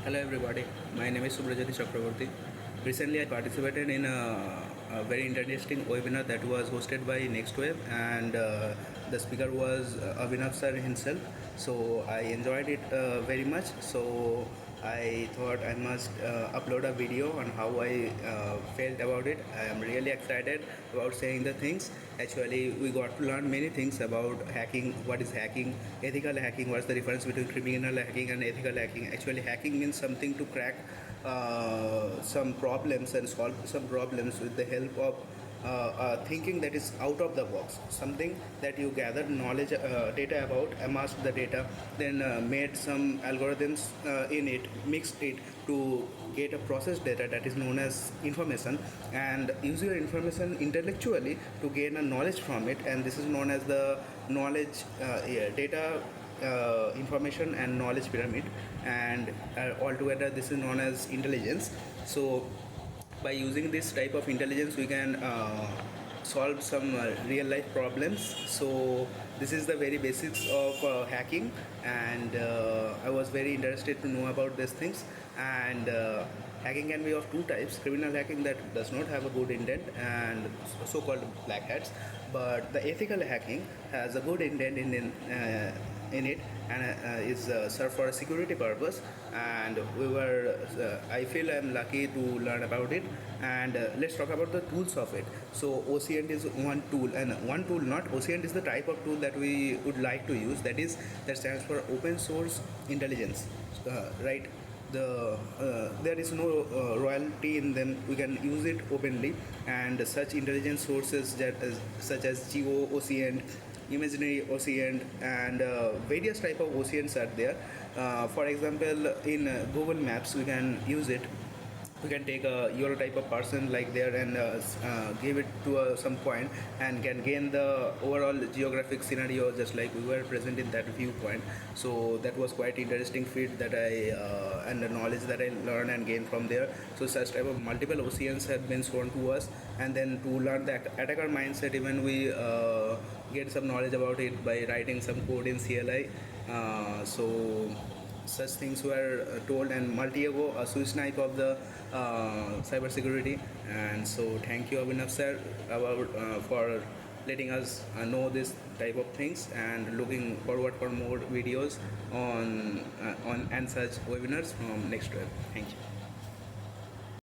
Hello everybody, my name is Subrajyoti Chakraborty. Recently I participated in a very interesting webinar that was hosted by NextWave, and the speaker was Avinav sir himself. So I enjoyed it very much. So I thought I must upload a video on how I felt about it. I am really excited about saying the things. Actually, we got to learn many things about hacking. What is hacking? Ethical hacking. What's the difference between criminal hacking and ethical hacking? Actually, hacking means something to crack some problems and solve some problems with the help of thinking that is out of the box, something that you gathered knowledge data about, amassed the data, then made some algorithms in it, mixed it to get a processed data that is known as information, and use your information intellectually to gain a knowledge from it, and this is known as the knowledge data information and knowledge pyramid, and altogether this is known as intelligence. So by using this type of intelligence we can solve some real life problems. So this is the very basics of hacking, and I was very interested to know about these things. And hacking can be of two types: criminal hacking that does not have a good intent and so-called black hats, but the ethical hacking has a good intent in it, and is served for a security purpose. And I feel I'm lucky to learn about it. And let's talk about the tools of it. So OCENT is one tool, and one tool, not OCENT is the type of tool that we would like to use, that stands for open source intelligence, right? There is no royalty in them. We can use it openly, and such intelligence sources such as geo OCENT, imaginary OCENT, and various type of OCENTs are there. For example, in Google Maps we can use it. We can take a Euro type of person like there, and give it to some point, and can gain the overall geographic scenario just like we were present in that viewpoint. So that was quite interesting feat that I and the knowledge that I learned and gained from there. So such type of multiple oceans have been shown to us, and then to learn the attacker mindset, even we get some knowledge about it by writing some code in CLI. So such things were told, and Multiego, a Swiss knife of the cybersecurity. And so thank you Abhinav sir about for letting us know this type of things, and looking forward for more videos on and such webinars from next web. Thank you.